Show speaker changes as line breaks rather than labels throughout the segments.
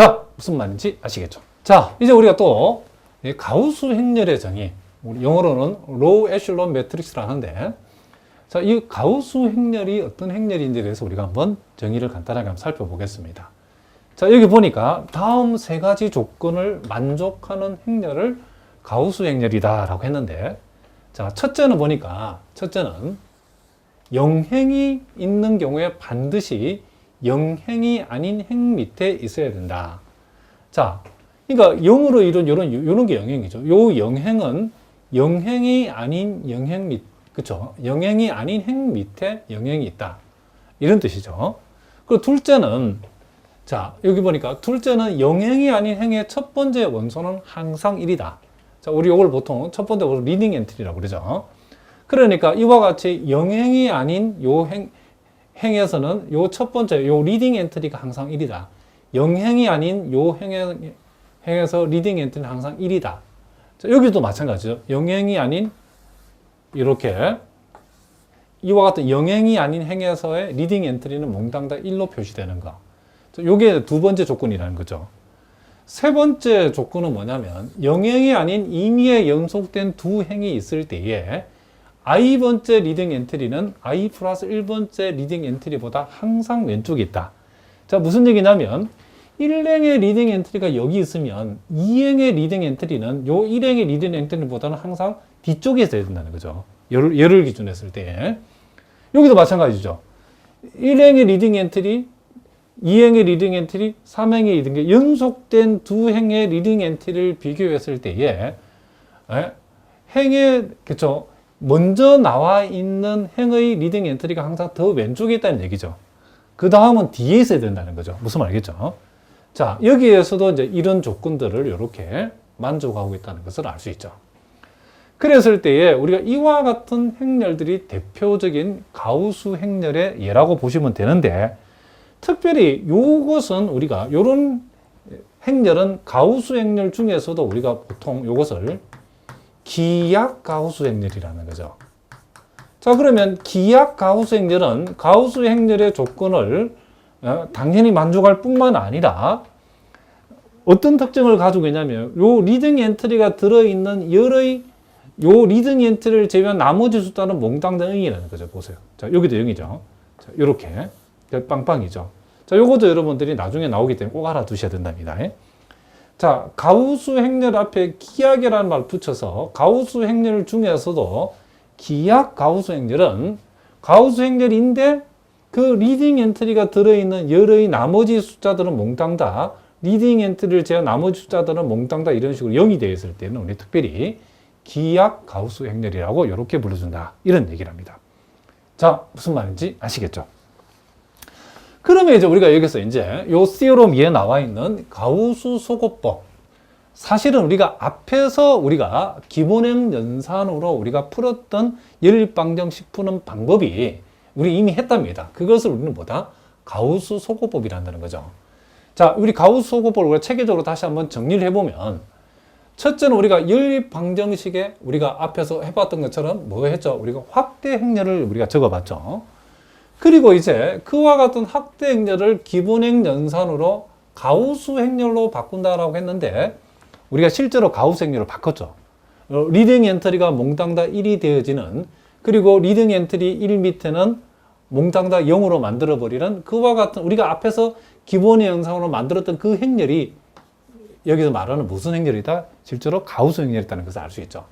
자, 무슨 말인지 아시겠죠? 자, 이제 우리가 또 가우스 행렬의 정의, 우리 영어로는 로우 에슐론 매트릭스라 하는데, 자, 이 가우스 행렬이 어떤 행렬인지에 대해서 우리가 한번 정의를 간단하게 한번 살펴보겠습니다. 자, 여기 보니까 다음 세 가지 조건을 만족하는 행렬을 가우스 행렬이다라고 했는데, 자, 첫째는 보니까, 첫째는 영행이 있는 경우에 반드시 영행이 아닌 행 밑에 있어야 된다. 자, 그러니까 영으로 이룬 요런 게 영행이죠. 요 영행은 영행이 아닌 영행 밑, 그쵸? 영행이 아닌 행 밑에 영행이 있다. 이런 뜻이죠. 그리고 둘째는, 자, 여기 보니까 둘째는 영행이 아닌 행의 첫 번째 원소는 항상 1이다. 자, 우리 이걸 보통 첫 번째 원소 리딩 엔트리라고 그러죠. 그러니까 이와 같이 영행이 아닌 요 행에서는 요 첫 번째, 요 리딩 엔트리가 항상 1이다. 영행이 아닌 요 행에서 리딩 엔트리는 항상 1이다. 자, 여기도 마찬가지죠. 영행이 아닌, 이렇게, 이와 같은 영행이 아닌 행에서의 리딩 엔트리는 몽땅 다 1로 표시되는 거. 자, 요게 두 번째 조건이라는 거죠. 세 번째 조건은 뭐냐면, 영행이 아닌 임의에 연속된 두 행이 있을 때에 i번째 리딩 엔트리는 i 플러스 1번째 리딩 엔트리보다 항상 왼쪽에 있다. 자, 무슨 얘기냐면 1행의 리딩 엔트리가 여기 있으면 2행의 리딩 엔트리는 요 1행의 리딩 엔트리보다는 항상 뒤쪽에 있어야 된다는 거죠. 얘를 기준으로 했을 때. 여기도 마찬가지죠. 1행의 리딩 엔트리, 2행의 리딩 엔트리, 3행의 리딩 엔트리, 연속된 두 행의 리딩 엔트리를 비교했을 때에 행의, 그쵸, 먼저 나와 있는 행의 리딩 엔트리가 항상 더 왼쪽에 있다는 얘기죠. 그 다음은 뒤에 있어야 된다는 거죠. 무슨 말이겠죠? 자, 여기에서도 이제 이런 조건들을 이렇게 만족하고 있다는 것을 알 수 있죠. 그랬을 때에 우리가 이와 같은 행렬들이 대표적인 가우스 행렬의 예라고 보시면 되는데, 특별히 요것은 우리가 요런 행렬은 가우스 행렬 중에서도 우리가 보통 요것을 기약 가우스 행렬이라는 거죠. 자, 그러면 기약 가우스 행렬은 가우스 행렬의 조건을 당연히 만족할 뿐만 아니라 어떤 특징을 가지고 있냐면 요 리딩 엔트리가 들어있는 열의 요 리딩 엔트리를 제외한 나머지 숫자는 몽땅 다 0이라는 거죠. 보세요. 자, 여기도 0이죠. 자, 요렇게 빵빵이죠. 자, 요것도 여러분들이 나중에 나오기 때문에 꼭 알아두셔야 된답니다. 자, 가우스 행렬 앞에 기약이라는 말을 붙여서 가우스 행렬 중에서도 기약 가우스 행렬은 가우스 행렬인데 그 리딩 엔트리가 들어있는 열의 나머지 숫자들은 몽땅 다 리딩 엔트리를 제외한 나머지 숫자들은 몽땅 다 이런 식으로 0이 되어 있을 때는 우리 특별히 기약 가우스 행렬이라고 이렇게 불러준다. 이런 얘기를 합니다. 자, 무슨 말인지 아시겠죠? 그러면 이제 우리가 여기서 이제 요 시오롬 위에 나와 있는 가우스 소거법. 사실은 우리가 앞에서 우리가 기본행 연산으로 우리가 풀었던 연립방정식 푸는 방법이 우리 이미 했답니다. 그것을 우리는 뭐다? 가우스 소거법이란다는 거죠. 자, 우리 가우스 소거법을 우리가 체계적으로 다시 한번 정리를 해보면, 첫째는 우리가 연립방정식에 우리가 앞에서 해봤던 것처럼 뭐 했죠? 우리가 확대 행렬을 우리가 적어봤죠. 그리고 이제 그와 같은 확대 행렬을 기본행 연산으로 가우스 행렬로 바꾼다라고 했는데, 우리가 실제로 가우스 행렬로 바꿨죠. 리딩 엔트리가 몽땅 다 1이 되어지는, 그리고 리딩 엔트리 1 밑에는 몽땅 다 0으로 만들어버리는 그와 같은 우리가 앞에서 기본의 영상으로 만들었던 그 행렬이 여기서 말하는 무슨 행렬이다? 실제로 가우스 행렬이라는 것을 알 수 있죠.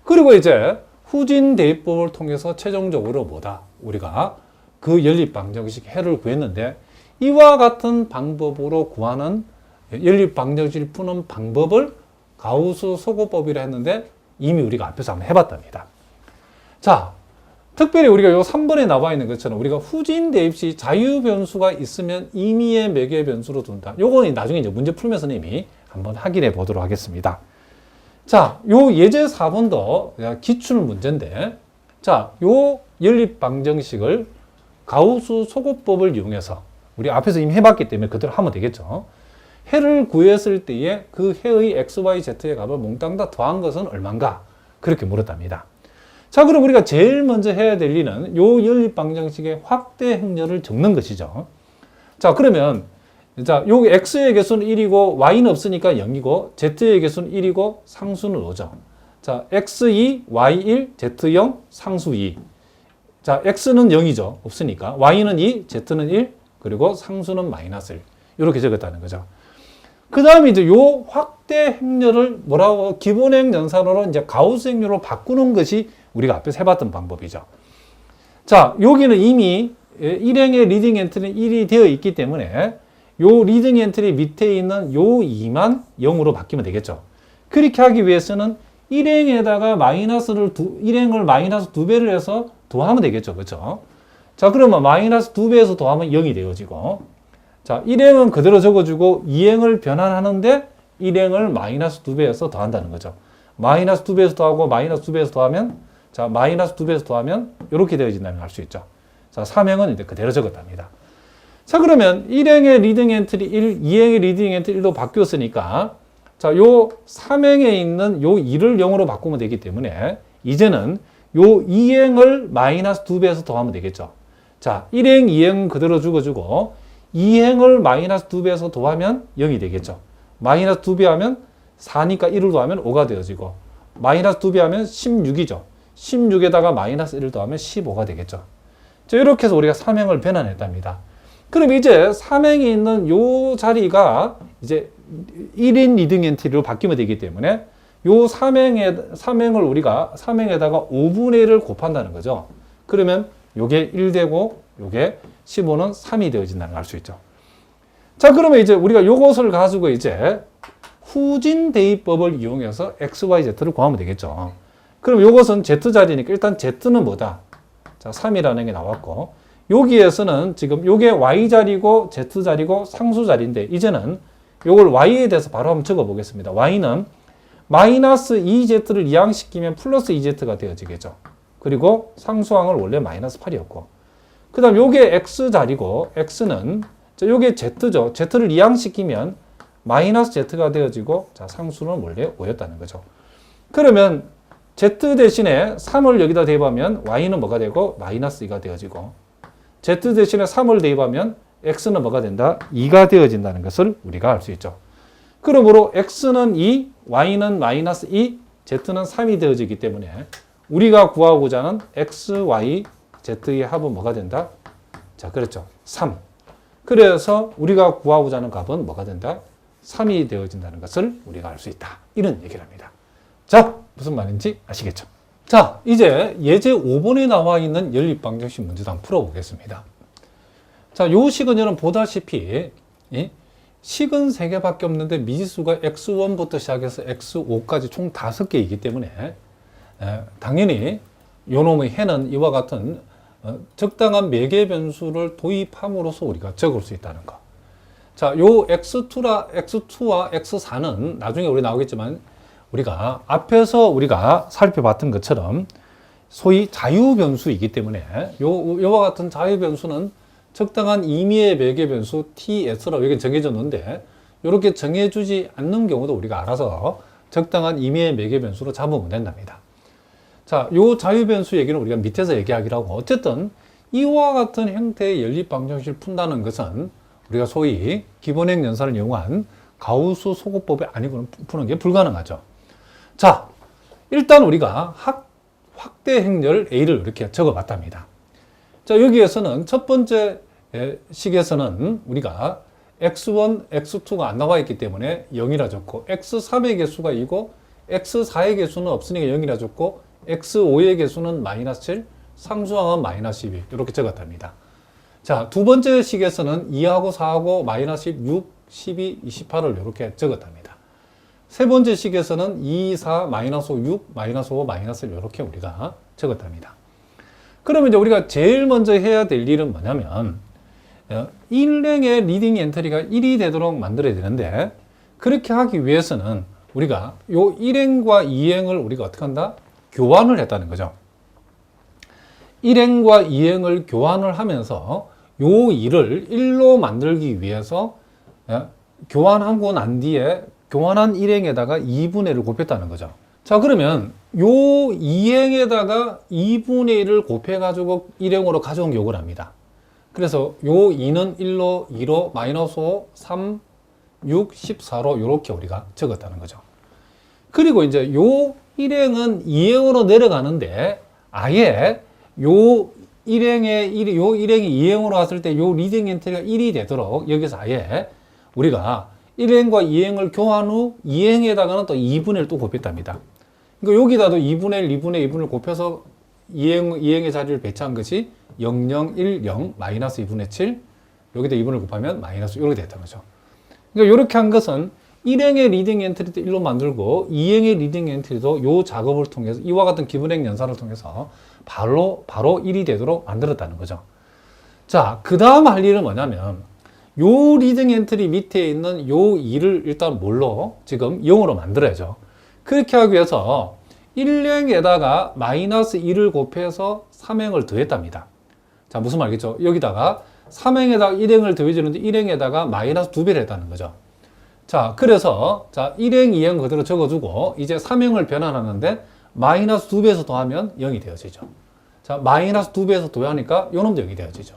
그리고 이제 후진 대입법을 통해서 최종적으로 뭐다? 우리가 그 연립방정식 해를 구했는데, 이와 같은 방법으로 구하는 연립방정식을 푸는 방법을 가우스 소거법이라 했는데 이미 우리가 앞에서 한번 해봤답니다. 자, 특별히 우리가 요 3번에 나와 있는 것처럼 우리가 후진 대입 시 자유 변수가 있으면 임의의 매개 변수로 둔다. 요거는 나중에 이제 문제 풀면서 이미 한번 확인해 보도록 하겠습니다. 자, 요 예제 4번도 기출 문제인데, 자, 요 연립방정식을 가우스 소거법을 이용해서 우리 앞에서 이미 해봤기 때문에 그대로 하면 되겠죠. 해를 구했을 때에 그 해의 x, y, z의 값을 몽땅 다 더한 것은 얼마인가? 그렇게 물었답니다. 자, 그럼 우리가 제일 먼저 해야 될 일은 요 연립방정식의 확대 행렬을 적는 것이죠. 자, 그러면 자, 요 x의 개수는 1이고 y는 없으니까 0이고 z의 개수는 1이고 상수는 5죠. 자, x2, y1, z0, 상수 2. 자, x는 0이죠. 없으니까. y는 2, z는 1, 그리고 상수는 마이너스 1. 이렇게 적었다는 거죠. 그 다음에 이제 요 확대 행렬을 뭐라고 기본행 연산으로 이제 가우스 행렬로 바꾸는 것이 우리가 앞에서 해봤던 방법이죠. 자, 여기는 이미 일행의 리딩 엔트리는 1이 되어 있기 때문에 요 리딩 엔트리 밑에 있는 요 2만 0으로 바뀌면 되겠죠. 그렇게 하기 위해서는 일행에다가 일행을 마이너스 2배를 해서 더하면 되겠죠. 그렇죠? 자, 그러면 마이너스 2배에서 더하면 0이 되어지고, 자, 일행은 그대로 적어주고 2행을 변환하는데 일행을 마이너스 2배에서 더한다는 거죠. 마이너스 2배에서 더하고 마이너스 2배에서 더하면, 자, 마이너스 2배에서 더하면 이렇게 되어진다는 걸 알 수 있죠. 자, 3행은 이제 그대로 적었답니다. 자, 그러면 1행의 리딩 엔트리 1, 2행의 리딩 엔트리 1로 바뀌었으니까, 자, 요 3행에 있는 요 2를 0으로 바꾸면 되기 때문에 이제는 요 2행을 마이너스 2배에서 더하면 되겠죠. 자, 1행, 2행은 그대로 죽어주고 2행을 마이너스 2배에서 더하면 0이 되겠죠. 마이너스 2배 하면 4니까 1을 더하면 5가 되어지고 마이너스 2배 하면 16이죠. 16에다가 마이너스 1을 더하면 15가 되겠죠. 자, 이렇게 해서 우리가 3행을 변환했답니다. 그럼 이제 3행에 있는 요 자리가 이제 1인 리딩 엔트리로 바뀌면 되기 때문에 요 3행을 우리가 3행에다가 5분의 1을 곱한다는 거죠. 그러면 요게 1 되고 요게 15는 3이 되어진다는 걸 알 수 있죠. 자, 그러면 이제 우리가 요것을 가지고 이제 후진 대입법을 이용해서 x, y, z를 구하면 되겠죠. 그럼 요것은 z 자리니까 일단 z는 뭐다? 자, 3이라는 게 나왔고 여기에서는 지금 요게 y 자리고 z 자리고 상수 자리인데 이제는 요걸 y에 대해서 바로 한번 적어 보겠습니다. y는 마이너스 2z를 이항시키면 플러스 2z가 되어지겠죠. 그리고 상수항은 원래 마이너스 8이었고 그 다음 요게 x 자리고 x는 요게 z죠. z를 이항시키면 마이너스 z가 되어지고 자, 상수는 원래 5였다는 거죠. 그러면 z 대신에 3을 여기다 대입하면 y는 뭐가 되고 마이너스 2가 되어지고 z 대신에 3을 대입하면 x는 뭐가 된다? 2가 되어진다는 것을 우리가 알 수 있죠. 그러므로 x는 2, y는 마이너스 2, z는 3이 되어지기 때문에 우리가 구하고자 하는 x, y, z의 합은 뭐가 된다? 자, 그렇죠. 3. 그래서 우리가 구하고자 하는 값은 뭐가 된다? 3이 되어진다는 것을 우리가 알 수 있다. 이런 얘기를 합니다. 자, 무슨 말인지 아시겠죠? 자, 이제 예제 5번에 나와 있는 연립방정식 문제도 한번 풀어보겠습니다. 자, 요 식은 여러분 보다시피 식은 3개밖에 없는데 미지수가 x1부터 시작해서 x5까지 총 5개이기 때문에 당연히 요 놈의 해는 이와 같은 적당한 매개 변수를 도입함으로써 우리가 적을 수 있다는 거. 자, 요 x2와 x4는 나중에 우리 나오겠지만 우리가 앞에서 우리가 살펴봤던 것처럼 소위 자유변수이기 때문에 요와 같은 자유변수는 적당한 임의의 매개 변수 TS라고 여기 정해졌는데 이렇게 정해주지 않는 경우도 우리가 알아서 적당한 임의의 매개 변수로 잡으면 된답니다. 자, 요 자유변수 얘기는 우리가 밑에서 얘기하기로 하고 어쨌든 이와 같은 형태의 연립방정식을 푼다는 것은 우리가 소위 기본행 연산을 이용한 가우스 소거법이 아니고는 푸는 게 불가능하죠. 자, 일단 우리가 확대 행렬 A를 이렇게 적어봤답니다. 자, 여기에서는 첫 번째 식에서는 우리가 x1, x2가 안 나와 있기 때문에 0이라 적고 x3의 개수가 2고 x4의 개수는 없으니까 0이라 적고 x5의 개수는 마이너스 7, 상수항은 마이너스 12 이렇게 적었답니다. 자, 두 번째 식에서는 2하고 4하고 마이너스 6, 12, 28을 이렇게 적었답니다. 세 번째 식에서는 2, 4, 마이너스 5, 6, 마이너스 5, 마이너스 1 이렇게 우리가 적었답니다. 그러면 이제 우리가 제일 먼저 해야 될 일은 뭐냐면 1행의 리딩 엔트리가 1이 되도록 만들어야 되는데 그렇게 하기 위해서는 우리가 요 1행과 2행을 우리가 어떻게 한다? 교환을 했다는 거죠. 1행과 2행을 교환을 하면서 요 2를 1로 만들기 위해서 교환하고 난 뒤에 교환한 1행에다가 2분의 1을 곱했다는 거죠. 자, 그러면 요 2행에다가 2분의 1을 곱해가지고 1행으로 가져온 게 요걸 합니다. 그래서 요 2는 1로, 2로, 마이너스 5, 3, 6, 14로 이렇게 우리가 적었다는 거죠. 그리고 이제 요 일행은 2행으로 내려가는데 아예 요 일행이 2행으로 갔을 때 요 리딩 엔트리가 1이 되도록 여기서 아예 우리가 1행과 2행을 교환 후 2행에다가는 또 2분의 1을 또 곱했답니다. 그러니까 여기다도 2분의 1, 2분의 2분을 곱해서 2행의 자리를 배치한 것이 0, 0, 1, 0, 마이너스 2분의 7 여기다 2분을 곱하면 마이너스 이렇게 됐다는 거죠. 그러니까 이렇게 한 것은 1행의 리딩 엔트리도 1로 만들고 2행의 리딩 엔트리도 이 작업을 통해서 이와 같은 기분행 연산을 통해서 바로 1이 되도록 만들었다는 거죠. 자, 그 다음 할 일은 뭐냐면 요 리딩 엔트리 밑에 있는 요 2를 일단 뭘로 지금 0으로 만들어야죠. 그렇게 하기 위해서 1행에다가 마이너스 2를 곱해서 3행을 더했답니다. 자, 무슨 말이겠죠? 여기다가 3행에다가 1행을 더해주는데 1행에다가 마이너스 2배를 했다는 거죠. 자, 그래서 자 1행, 2행 그대로 적어주고 이제 3행을 변환하는데 마이너스 2배에서 더하면 0이 되어지죠. 자, 마이너스 2배에서 더하니까 요 놈도 0이 되어지죠.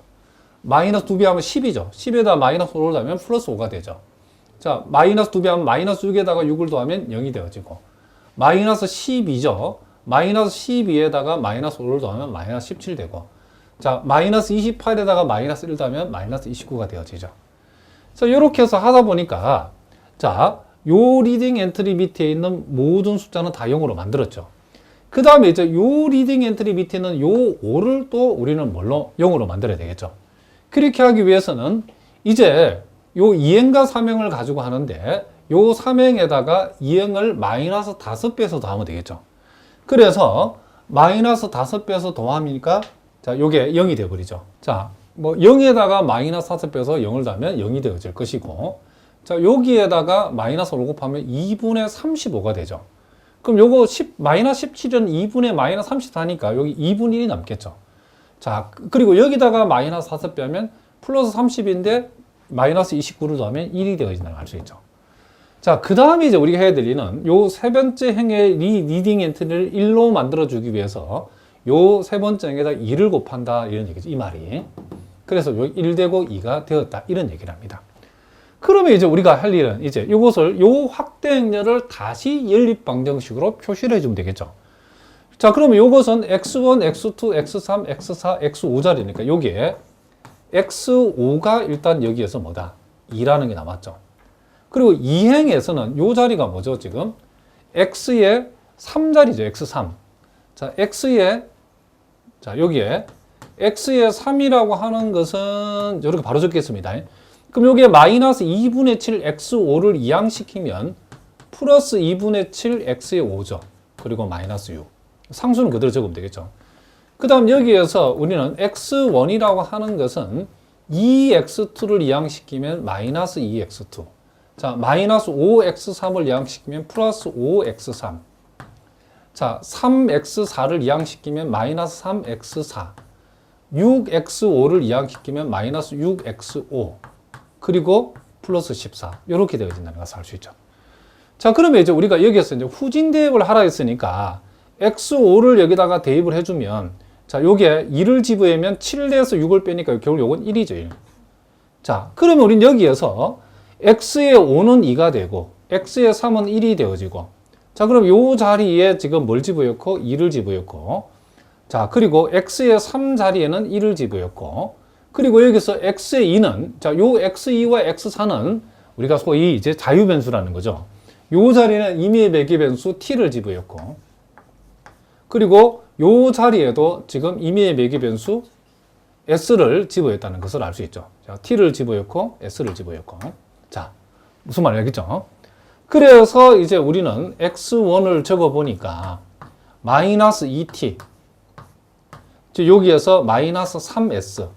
마이너스 2배 하면 10이죠. 10에다 마이너스 5를 더하면 플러스 5가 되죠. 자, 마이너스 2배 하면 마이너스 6에다가 6을 더하면 0이 되어지고 마이너스 12죠. 마이너스 12에다가 마이너스 5를 더하면 마이너스 17 되고 자, 마이너스 28에다가 마이너스 1 더하면 마이너스 29가 되어지죠. 그래서 이렇게 해서 하다 보니까 자, 요 리딩 엔트리 밑에 있는 모든 숫자는 다 0으로 만들었죠. 그 다음에 이제 요 리딩 엔트리 밑에 있는 요 5를 또 우리는 뭘로? 0으로 만들어야 되겠죠. 그렇게 하기 위해서는 이제 요 2행과 3행을 가지고 하는데 요 3행에다가 2행을 마이너스 5배에서 더하면 되겠죠. 그래서 마이너스 5배에서 더하니까 자, 요게 0이 되어버리죠. 자, 뭐 0에다가 마이너스 5배에서 0을 더하면 0이 되어질 것이고 자, 여기에다가 마이너스 5를 곱하면 2분의 35가 되죠. 그럼 요거 마이너스 17은 2분의 마이너스 34니까 여기 2분의 1이 남겠죠. 자, 그리고 여기다가 마이너스 5 빼면 플러스 30인데 마이너스 29를 더하면 1이 되어진다는 걸 알 수 있죠. 자, 그 다음에 이제 우리가 해야 될 일은 요 세 번째 행의 리딩 엔트리를 1로 만들어주기 위해서 요 세 번째 행에다 2를 곱한다 이런 얘기죠. 이 말이. 그래서 요 1 되고 2가 되었다 이런 얘기를 합니다. 그러면 이제 우리가 할 일은 이제 이것을 요 확대 행렬을 다시 연립 방정식으로 표시를 해주면 되겠죠. 자, 그러면 이것은 x1, x2, x3, x4, x5 자리니까 여기에 x5가 일단 여기에서 뭐다? 2라는 게 남았죠. 그리고 2행에서는 요 자리가 뭐죠, 지금? x의 3자리죠, x3. 자, x의, 자, 여기에 x의 3이라고 하는 것은 이렇게 바로 적겠습니다. 그럼 여기에 마이너스 2분의 7 x5를 이항시키면 플러스 2분의 7 x의 5죠. 그리고 마이너스 6. 상수는 그대로 적으면 되겠죠. 그 다음 여기에서 우리는 x1이라고 하는 것은 2x2를 이항시키면 마이너스 2x2. 자, 마이너스 5x3을 이항시키면 플러스 5x3. 자, 3x4를 이항시키면 마이너스 3x4. 6x5를 이항시키면 마이너스 6x5. 그리고 플러스 14. 이렇게 되어진다는 것을 알 수 있죠. 자, 그러면 이제 우리가 여기에서 이제 후진 대입을 하라 했으니까 x5를 여기다가 대입을 해주면 자, 요게 2를 집어내면 7에서 6을 빼니까 결국 요건 1이죠. 1. 자, 그러면 우린 여기에서 x의 5는 2가 되고 x의 3은 1이 되어지고 자, 그럼 요 자리에 지금 뭘 집어넣고 2를 집어넣고 자, 그리고 x의 3 자리에는 1을 집어넣고 그리고 여기서 x의 2는 자, 요 x2와 x4는 우리가 소위 이제 자유변수라는 거죠. 요 자리는 임의의 매개 변수 t를 집어넣고 그리고 요 자리에도 지금 임의의 매개 변수 s를 집어넣었다는 것을 알 수 있죠. 자, t를 집어넣고 s를 집어넣고 자, 무슨 말이 알겠죠? 그래서 이제 우리는 x1을 적어 보니까 마이너스 2t 여기에서 마이너스 3s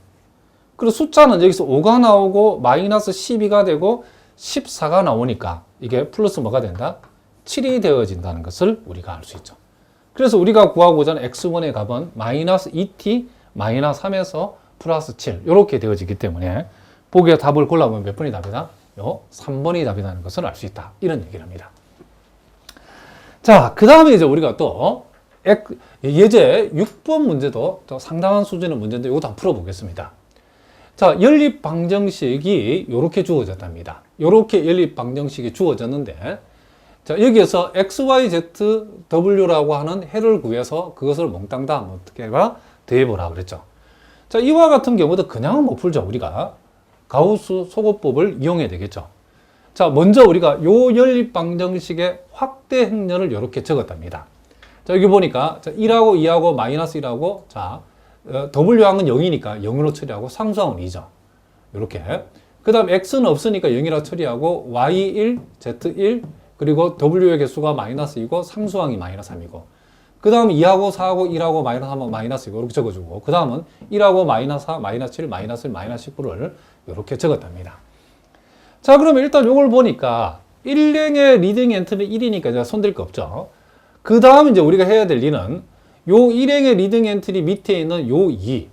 그리고 숫자는 여기서 5가 나오고 마이너스 12가 되고 14가 나오니까 이게 플러스 뭐가 된다? 7이 되어진다는 것을 우리가 알 수 있죠. 그래서 우리가 구하고자 하는 x1의 값은 마이너스 2t 마이너스 3에서 플러스 7 이렇게 되어지기 때문에 보기에 답을 골라보면 몇 번이 답이다? 요 3번이 답이라는 것을 알 수 있다. 이런 얘기를 합니다. 자, 그 다음에 이제 우리가 또 예제 6번 문제도 또 상당한 수준의 문제인데 이것도 한번 풀어보겠습니다. 자, 연립 방정식이 이렇게 주어졌답니다. 이렇게 연립 방정식이 주어졌는데, 자, 여기에서 x, y, z, w라고 하는 해를 구해서 그것을 몽땅 다 어떻게 해봐? 대입하라 그랬죠. 자, 이와 같은 경우도 그냥은 못 풀죠. 우리가 가우스 소거법을 이용해야 되겠죠. 자, 먼저 우리가 요 연립 방정식의 확대 행렬을 이렇게 적었답니다. 자, 여기 보니까 1하고 2하고 마이너스 1하고, 자, W항은 0이니까 0으로 처리하고 상수항은 2죠. 이렇게. 그 다음 X는 없으니까 0이라 처리하고 Y1, Z1, 그리고 W의 개수가 마이너스 2고 상수항이 마이너스 3이고, 그 다음 2하고 4하고 1하고 마이너스 3하고 마이너스 2고 이렇게 적어주고, 그 다음은 1하고 마이너스 4, 마이너스 7, 마이너스 1, 마이너스 19를 이렇게 적었답니다. 자, 그러면 일단 이걸 보니까 1행의 리딩 엔트는 1이니까 제가 손댈 거 없죠. 그 다음 이제 우리가 해야 될 일은 요 1행의 리딩 엔트리 밑에 있는 요 2.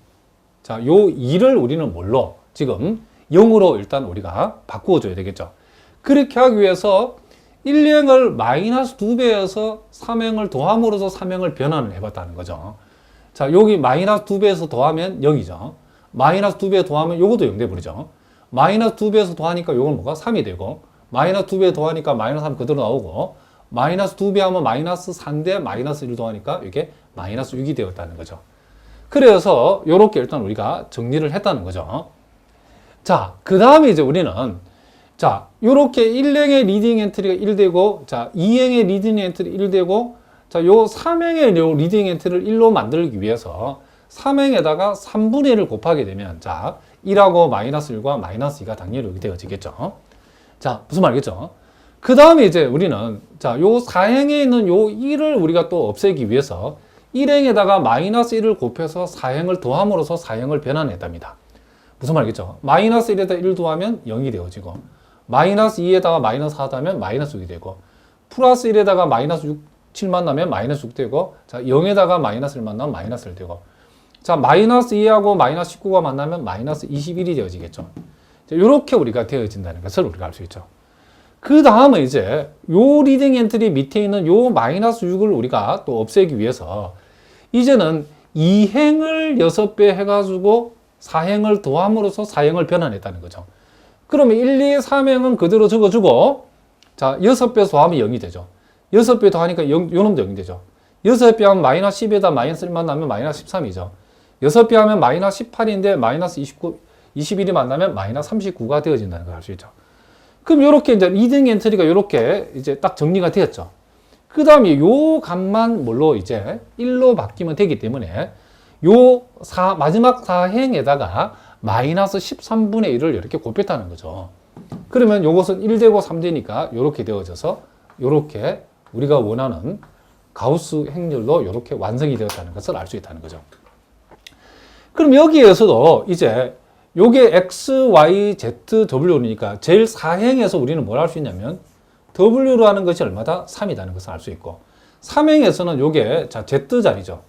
자, 요 2를 우리는 뭘로? 지금 0으로 일단 우리가 바꾸어 줘야 되겠죠. 그렇게 하기 위해서 1행을 마이너스 2배에서 3행을 더함으로써 3행을 변환을 해봤다는 거죠. 자, 여기 마이너스 2배에서 더하면 0이죠. 마이너스 2배 더하면 요것도 0 돼버리죠. 마이너스 2배에서 더하니까 요건 뭐가? 3이 되고, 마이너스 2배 더하니까 마이너스 3 그대로 나오고, 마이너스 2배 하면 마이너스 3대 마이너스 1 더하니까 이게 마이너스 6이 되었다는 거죠. 그래서 요렇게 일단 우리가 정리를 했다는 거죠. 자, 그 다음에 이제 우리는, 자, 요렇게 1행의 리딩 엔트리가 1되고, 자, 2행의 리딩 엔트리 1되고, 자, 요 3행의 요 리딩 엔트리를 1로 만들기 위해서 3행에다가 3분의 1을 곱하게 되면, 자, 1하고 마이너스 1과 마이너스 2가 당연히 여기 되어지겠죠. 자, 무슨 말이겠죠? 그 다음에 이제 우리는, 자, 요 4행에 있는 요 1을 우리가 또 없애기 위해서 1행에다가 마이너스 1을 곱해서 4행을 더함으로써 4행을 변환했답니다. 무슨 말이겠죠? 마이너스 1에다 1 더하면 0이 되어지고, 마이너스 2에다가 마이너스 4 더하면 마이너스 6이 되고, 플러스 1에다가 마이너스 6, 7 만나면 마이너스 6 되고, 자, 0에다가 마이너스 1 만나면 마이너스 1 되고, 자, 마이너스 2하고 마이너스 19가 만나면 마이너스 21이 되어지겠죠. 이렇게 우리가 되어진다는 것을 우리가 알 수 있죠. 그 다음에 이제 요 리딩 엔트리 밑에 있는 요 마이너스 6을 우리가 또 없애기 위해서 이제는 2행을 6배 해가지고 4행을 더함으로써 4행을 변환했다는 거죠. 그러면 1, 2, 3행은 그대로 적어주고, 자, 6배 더하면 0이 되죠. 6배 더하니까 요 놈도 0이 되죠. 6배 하면 마이너스 10에다 마이너스 1만 나면 마이너스 13이죠. 6배 하면 마이너스 18인데 마이너스 29, 21이 만나면 마이너스 39가 되어진다는 걸 알 수 있죠. 그럼 이렇게 이제 리딩 엔트리가 이렇게 이제 딱 정리가 되었죠. 그 다음에 요 값만 뭘로 이제 1로 바뀌면 되기 때문에 요 마지막 4행에다가 마이너스 13분의 1을 이렇게 곱했다는 거죠. 그러면 요것은 1되고 3되니까 이렇게 되어져서 이렇게 우리가 원하는 가우스 행렬로 이렇게 완성이 되었다는 것을 알 수 있다는 거죠. 그럼 여기에서도 이제 요게 x, y, z, w니까 제일 4행에서 우리는 뭘 할 수 있냐면 w로 하는 것이 얼마다? 3이라는 것을 알 수 있고, 3행에서는 요게 자 z자리죠.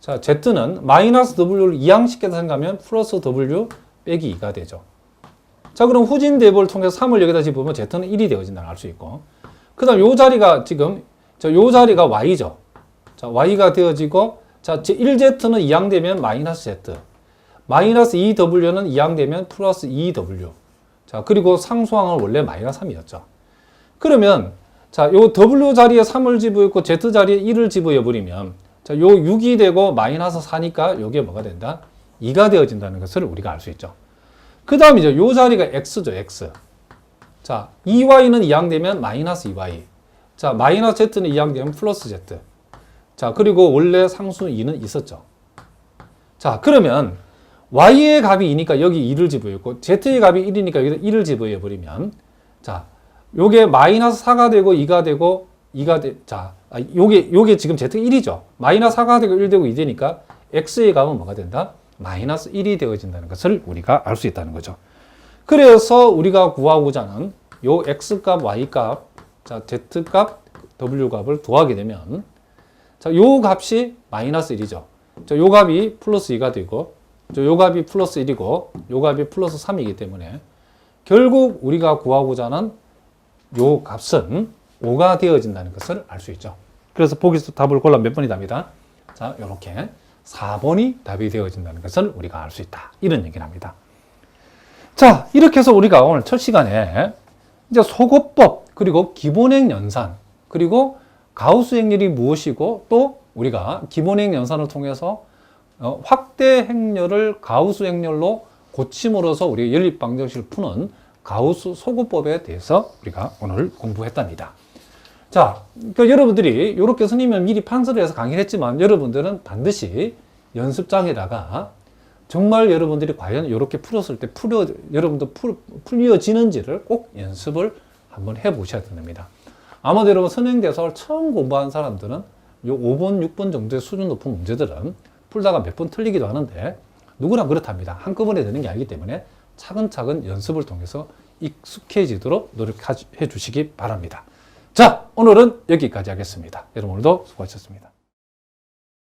자, z는 마이너스 w를 이항시켜서 생각하면 플러스 w 빼기 2가 되죠. 자, 그럼 후진 대입을 통해서 3을 여기다 집으면 z는 1이 되어진다는 걸 알 수 있고, 그 다음 요 자리가 지금 요 자리가 y죠. 자, y가 되어지고, 자, 1z는 이항되면 마이너스 z, 마이너스 2w는 이항되면 플러스 2w. 자, 그리고 상수항은 원래 마이너스 3이었죠. 그러면, 자, 요 w 자리에 3을 집어있고 z 자리에 1을 집어버리면, 자, 요 6이 되고 마이너스 4니까 요게 뭐가 된다? 2가 되어진다는 것을 우리가 알 수 있죠. 그 다음 이제 요 자리가 x죠, x. 자, 2y는 이항되면 마이너스 2y. 자, 마이너스 z는 이항되면 플러스 z. 자, 그리고 원래 상수 2는 있었죠. 자, 그러면 y의 값이 2니까 여기 2를 집어있고, z의 값이 1이니까 여기다 1을 집어버리면, 자, 요게 마이너스 4가 되고 2가 되고 2가 자, 요게 지금 z가 1이죠. 마이너스 4가 되고 1 되고 2 되니까 x의 값은 뭐가 된다? 마이너스 1이 되어진다는 것을 우리가 알 수 있다는 거죠. 그래서 우리가 구하고자 하는 요 x값, y값, 자, z값, w값을 더하게 되면, 자, 요 값이 마이너스 1이죠. 자, 요 값이 플러스 2가 되고, 요 값이 플러스 1이고, 요 값이 플러스 3이기 때문에 결국 우리가 구하고자 하는 요 값은 5가 되어진다는 것을 알 수 있죠. 그래서 보기에서 답을 골라 몇 번이 답이다? 자, 요렇게 4번이 답이 되어진다는 것을 우리가 알 수 있다. 이런 얘기를 합니다. 자, 이렇게 해서 우리가 오늘 첫 시간에 이제 소거법, 그리고 기본행 연산, 그리고 가우스 행렬이 무엇이고, 또 우리가 기본행 연산을 통해서 확대 행렬을 가우스 행렬로 고침으로써 우리가 연립방정식을 푸는 가우스 소거법에 대해서 우리가 오늘 공부했답니다. 자, 그러니까 여러분들이 이렇게 선생님은 미리 판서를 해서 강의를 했지만 여러분들은 반드시 연습장에다가 정말 여러분들이 과연 이렇게 풀었을 때 여러분들 풀려지는지를 꼭 연습을 한번 해보셔야 됩니다. 아마도 여러분 선행대설 처음 공부한 사람들은 요 5번, 6번 정도의 수준 높은 문제들은 풀다가 몇 번 틀리기도 하는데 누구나 그렇답니다. 한꺼번에 되는 게 아니기 때문에 차근차근 연습을 통해서 익숙해지도록 노력해 주시기 바랍니다. 자, 오늘은 여기까지 하겠습니다. 여러분 오늘도 수고하셨습니다.